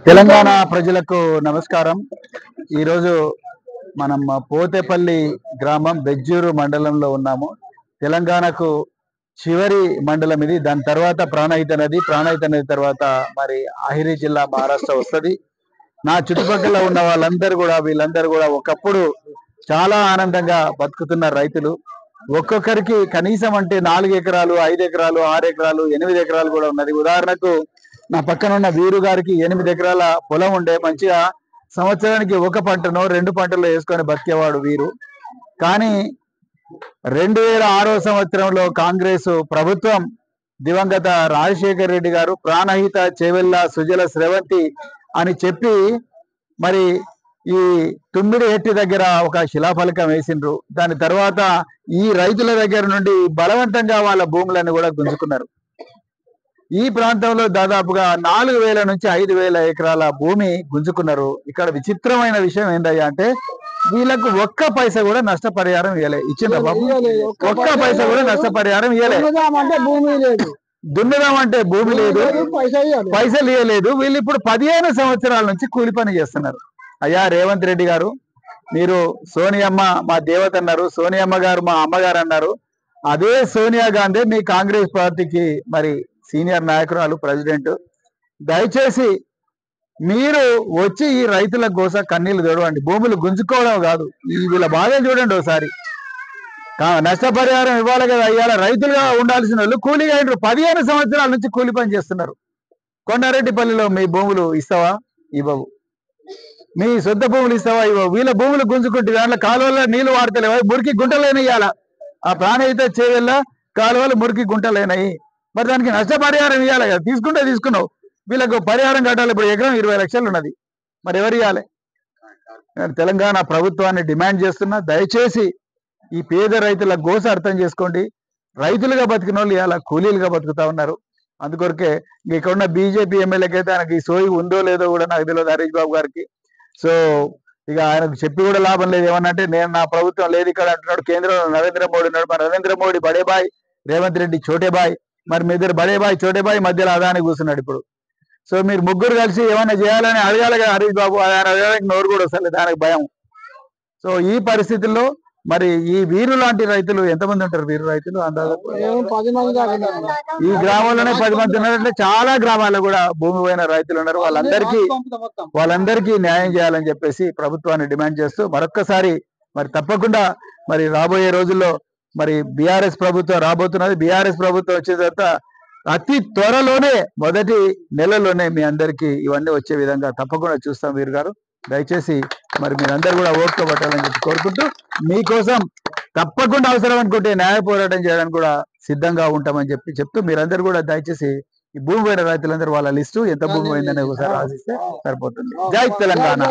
తెలంగాణ ప్రజలకు నమస్కారం. ఈరోజు మనం పోతేపల్లి గ్రామం బెజ్జూరు మండలంలో ఉన్నాము. తెలంగాణకు చివరి మండలం ఇది. దాని తర్వాత ప్రాణహిత నది తర్వాత మరి అహిరి జిల్లా మహారాష్ట్ర వస్తుంది. నా చుట్టుపక్కల ఉన్న వీళ్ళందరూ కూడా ఒకప్పుడు చాలా ఆనందంగా బతుకుతున్న రైతులు. ఒక్కొక్కరికి కనీసం అంటే 4 ఎకరాలు 5 ఎకరాలు 6 ఎకరాలు 8 ఎకరాలు కూడా ఉన్నది. ఉదాహరణకు నా పక్కన ఉన్న వీరు గారికి 8 ఎకరాల పొలం ఉండే, మంచిగా సంవత్సరానికి 1 పంటనో 2 పంటలు వేసుకొని బతికేవాడు వీరు. కానీ 2006 సంవత్సరంలో కాంగ్రెస్ ప్రభుత్వం దివంగత రాజశేఖర రెడ్డి గారు ప్రాణహిత చేవెళ్ళ సుజల స్రవంతి అని చెప్పి మరి ఈ తుమ్మిడి హెట్టి దగ్గర ఒక శిలాఫలకం వేసిండ్రు. దాని తర్వాత ఈ రైతుల దగ్గర నుండి బలవంతంగా వాళ్ళ భూములను కూడా గుంజుకున్నారు. ఈ ప్రాంతంలో దాదాపుగా 4000 నుంచి 5000 ఎకరాల భూమి గుంజుకున్నారు. ఇక్కడ విచిత్రమైన విషయం ఏందయ్యా అంటే వీళ్ళకు ఒక్క పైసా కూడా నష్టపరిహారం ఇవ్వలే. ఇచ్చిండ్రా బాబు? ఒక్క పైసా కూడా నష్టపరిహారం ఇవ్వలే. దున్నదామంటే భూమి లేదు, పైసలు ఇవ్వలేదు. వీళ్ళు ఇప్పుడు 15 సంవత్సరాల నుంచి కూలి పని చేస్తున్నారు. అయ్యా రేవంత్ రెడ్డి గారు, మీరు సోనియమ్మ మా దేవత అన్నారు, సోనియమ్మ గారు మా అమ్మగారు అన్నారు. అదే సోనియా గాంధీ మీ కాంగ్రెస్ పార్టీకి మరి సీనియర్ నాయకురాలు, ప్రెసిడెంట్. దయచేసి మీరు వచ్చి ఈ రైతుల గోస కన్నీళ్లు తొడవండి. భూములు గుంజుకోవడం కాదు, వీళ్ళ బాధలు చూడండి ఒకసారి. నష్టపరిహారం ఇవ్వాలి కదా. ఇవాళ రైతులుగా ఉండాల్సిన వాళ్ళు కూలీగా 15 సంవత్సరాల నుంచి కూలి పని చేస్తున్నారు. కొండారెడ్డిపల్లిలో మీ భూములు ఇస్తావా? ఇవ్వవు. మీ సొంత భూములు ఇస్తావా? ఇవ్వవు. వీళ్ళ భూములు గుంజుకుంటే దాంట్లో కాలువల్లో నీళ్లు వాడతలేవా? మురికి గుంటలైనవి. ఇవాళ ఆ ప్రాణహిత చేవెళ్ళ కాలువలు మురికి గుంటలైనవి. మరి దానికి నష్టపరిహారం ఇవ్వాలి కదా. తీసుకున్నావు. వీళ్ళకు పరిహారం కట్టాలి. ఇప్పుడు ఎకరం 20 లక్షలు ఉన్నది. మరి ఎవరు ఇవ్వాలి? తెలంగాణ ప్రభుత్వాన్ని డిమాండ్ చేస్తున్నా, దయచేసి ఈ పేద రైతుల గోస అర్థం చేసుకోండి. రైతులుగా బతికిన వాళ్ళు ఇవాళ కూలీలుగా బతుకుతా ఉన్నారు. అందుకొరకే ఇక్కడ ఉన్న బీజేపీ ఎమ్మెల్యేకి అయితే ఆయనకి సోయి ఉందో లేదో కూడా నాకు తెలియదు, హరీష్ బాబు గారికి. సో ఇక ఆయనకు చెప్పి కూడా లాభం లేదు. ఏమన్నంటే నేను నా ప్రభుత్వం లేదు ఇక్కడ అంటున్నాడు. కేంద్రంలో నరేంద్ర మోడీ ఉన్నాడు. మరి నరేంద్ర మోడీ బడేబాయ్, రేవంత్ రెడ్డి చోటేబాయ్. మరి మీ ఇద్దరు బడేబాయ్ చోటేబాయ్ మధ్యలో అదాని కూర్చున్నాడు ఇప్పుడు. సో మీరు ముగ్గురు కలిసి ఏమైనా చేయాలని అడగాలి కదా హరీష్ బాబు. ఆయన అడగడానికి నోరు కూడా వస్తలేదు, దానికి భయం. సో ఈ పరిస్థితుల్లో మరి ఈ వీరు లాంటి రైతులు ఎంతమంది ఉంటారు? వీరు రైతులు అందాజు ఈ గ్రామంలోనే 10 మంది ఉన్నారంటే చాలా గ్రామాల్లో కూడా భూమి పోయిన రైతులు ఉన్నారు. వాళ్ళందరికీ న్యాయం చేయాలని చెప్పేసి ప్రభుత్వాన్ని డిమాండ్ చేస్తూ మరొక్కసారి మరి తప్పకుండా మరి రాబోయే రోజుల్లో మరి బీఆర్ఎస్ ప్రభుత్వం రాబోతున్నది. బీఆర్ఎస్ ప్రభుత్వం వచ్చిన తర్వాత అతి త్వరలోనే మొదటి నెలలోనే మీ అందరికీ ఇవన్నీ వచ్చే విధంగా తప్పకుండా చూస్తాం. వీరు గారు దయచేసి మరి మీరందరూ కూడా ఓట్లు పట్టాలని చెప్పి కోరుకుంటూ, మీకోసం తప్పకుండా అవసరం అనుకుంటే న్యాయ పోరాటం చేయడానికి కూడా సిద్ధంగా ఉంటామని చెప్తూ మీరందరూ కూడా దయచేసి ఈ భూమి పోయిన రైతులందరూ వాళ్ళ లిస్టు ఎంత భూమి పోయిందని ఒకసారి రాసిస్తే సరిపోతుంది. జై తెలంగాణ.